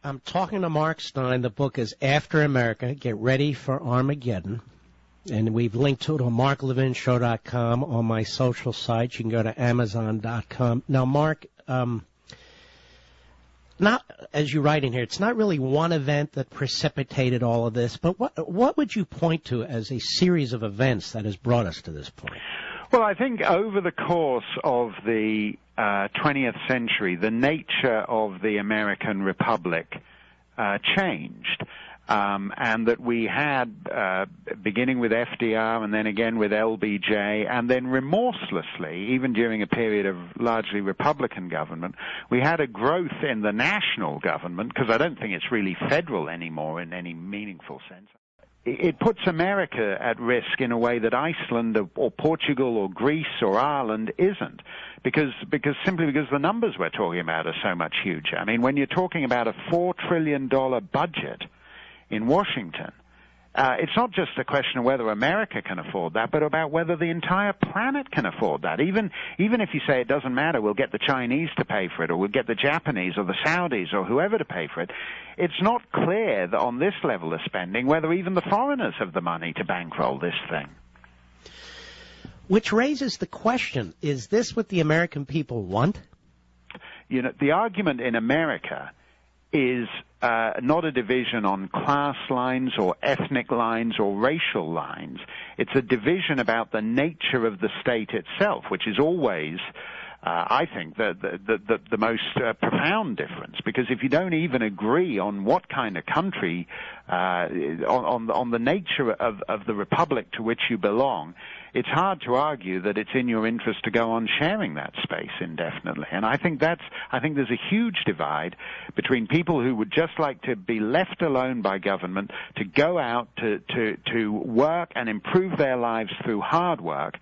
I'm talking to Mark Steyn. The book is After America, Get Ready for Armageddon. And we've linked to it on marklevinshow.com, on my social sites. You can go to amazon.com. Now, Mark, not, as you write in here, it's not really one event that precipitated all of this, but what would you point to as a series of events that has brought us to this point? Well, I think over the course of the 20th century, the nature of the American Republic changed. And that we had, beginning with FDR and then again with LBJ, and then remorselessly, even during a period of largely Republican government, we had a growth in the national government, because I don't think it's really federal anymore in any meaningful sense. It puts America at risk in a way that Iceland or Portugal or Greece or Ireland isn't, simply because the numbers we're talking about are so much huger. I mean, when you're talking about a $4 trillion budget in Washington, it's not just a question of whether America can afford that, but about whether the entire planet can afford that. Even if you say it doesn't matter, we'll get the Chinese to pay for it, or we'll get the Japanese or the Saudis or whoever to pay for it, it's not clear that on this level of spending whether even the foreigners have the money to bankroll this thing. Which raises the question, is this what the American people want? You know, the argument in America is not a division on class lines or ethnic lines or racial lines. It's a division about the nature of the state itself, which is always, I think, the most profound difference. Because if you don't even agree on what kind of country, on the nature of the republic to which you belong, it's hard to argue that it's in your interest to go on sharing that space indefinitely. And I think there's a huge divide between people who would just like to be left alone by government, to go out to work and improve their lives through hard work,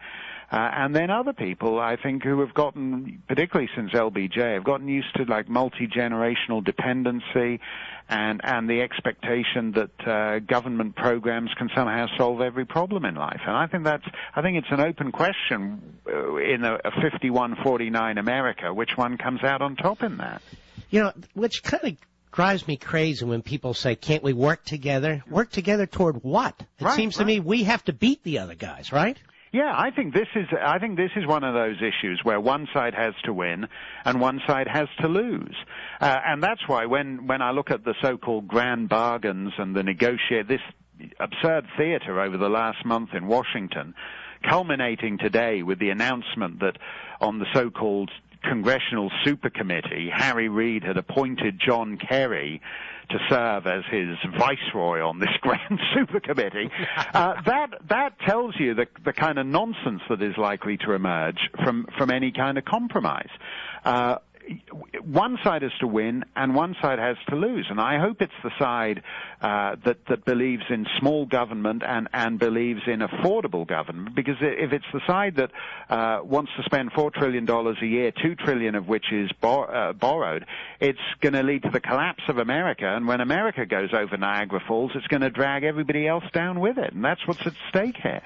and then other people, I think, who have gotten, particularly since LBJ, have gotten used to like multi-generational dependency and the expectation that government programs can somehow solve every problem in life. And I think it's an open question in a 51-49 America, which one comes out on top in that. You know, which kind of drives me crazy when people say, can't we work together? Work together toward what? It seems to me we have to beat the other guys, right? Yeah, I think this is one of those issues where one side has to win and one side has to lose. And that's why when I look at the so-called grand bargains and this absurd theater over the last month in Washington, culminating today with the announcement that on the so-called Congressional Super Committee, Harry Reid had appointed John Kerry to serve as his viceroy on this grand super committee. That tells you the kind of nonsense that is likely to emerge from any kind of compromise. One side has to win and one side has to lose, and I hope it's the side that believes in small government and believes in affordable government, because if it's the side that wants to spend $4 trillion a year, $2 trillion of which is borrowed, it's going to lead to the collapse of America, and when America goes over Niagara Falls, it's going to drag everybody else down with it, and that's what's at stake here.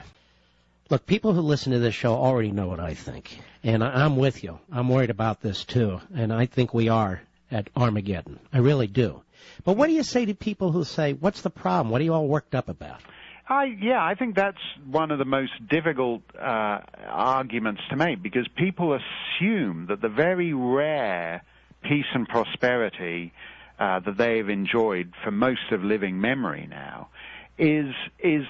Look, people who listen to this show already know what I think, and I'm with you. I'm worried about this, too, and I think we are at Armageddon. I really do. But what do you say to people who say, what's the problem? What are you all worked up about? I think that's one of the most difficult arguments to make, because people assume that the very rare peace and prosperity that they've enjoyed for most of living memory now is as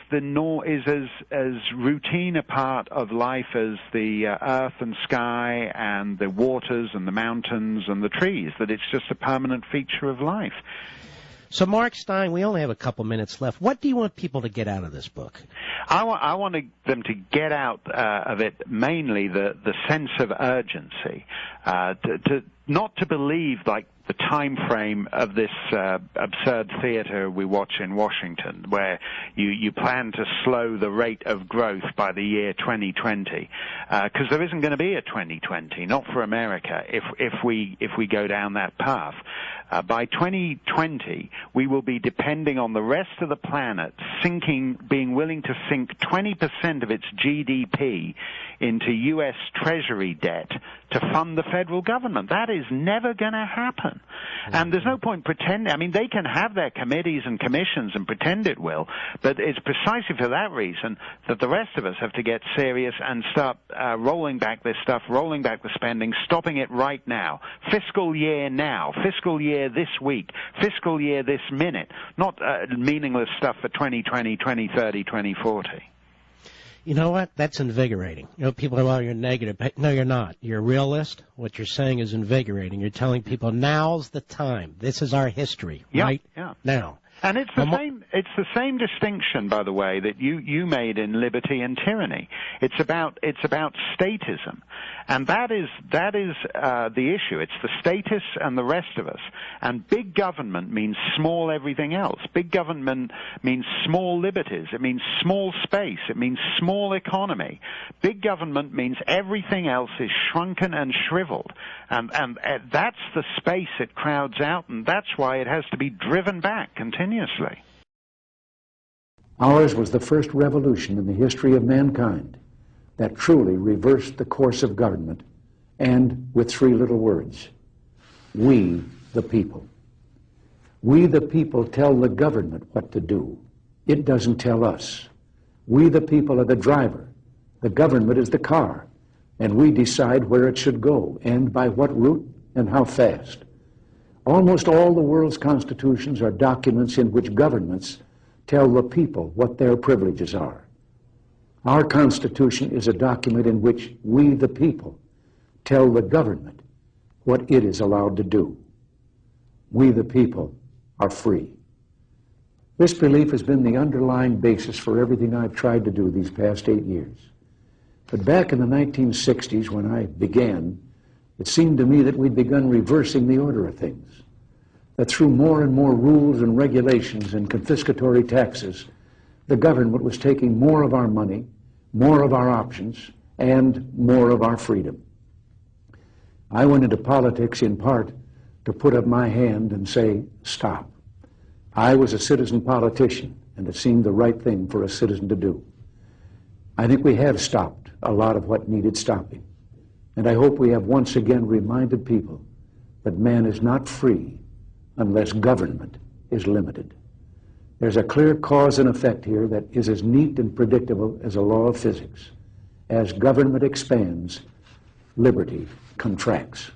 routine a part of life as the earth and sky and the waters and the mountains and the trees, that it's just a permanent feature of life. So, Mark Steyn, we only have a couple minutes left. What do you want people to get out of this book? I want them to get out of it mainly the sense of urgency, not to believe like the time frame of this absurd theater we watch in Washington, where you plan to slow the rate of growth by the year 2020, because there isn't going to be a 2020, not for America, if we go down that path. by 2020, we will be depending on the rest of the planet being willing to sink 20% of its GDP into U.S. Treasury debt to fund the federal government. That is never going to happen. And there's no point pretending. I mean, they can have their committees and commissions and pretend it will, but it's precisely for that reason that the rest of us have to get serious and start rolling back this stuff, rolling back the spending, stopping it right now. Fiscal year now, fiscal year this week, fiscal year this minute, not meaningless stuff for 2020, 2030, 2040. You know what? That's invigorating. You know, people are, well, you're negative. No, you're not. You're a realist. What you're saying is invigorating. You're telling people now's the time. This is our history, right? Yeah. Now. And it's the same distinction, by the way, that you made in Liberty and Tyranny. It's about statism, and that is the issue. It's the statists and the rest of us. And big government means small everything else. Big government means small liberties. It means small space. It means small economy. Big government means everything else is shrunken and shriveled, and that's the space it crowds out, and that's why it has to be driven back continuously. Ours was the first revolution in the history of mankind that truly reversed the course of government, and with three little words: we the people. We the people tell the government what to do. It doesn't tell us. We the people are the driver. The government is the car, and we decide where it should go and by what route and how fast. Almost all the world's constitutions are documents in which governments tell the people what their privileges are. Our Constitution is a document in which we, the people, tell the government what it is allowed to do. We, the people, are free. This belief has been the underlying basis for everything I've tried to do these past 8 years. But back in the 1960s, when I began, it seemed to me that we'd begun reversing the order of things, that through more and more rules and regulations and confiscatory taxes, the government was taking more of our money, more of our options, and more of our freedom. I went into politics in part to put up my hand and say, stop. I was a citizen politician, and it seemed the right thing for a citizen to do. I think we have stopped a lot of what needed stopping. And I hope we have once again reminded people that man is not free unless government is limited. There's a clear cause and effect here that is as neat and predictable as a law of physics. As government expands, liberty contracts.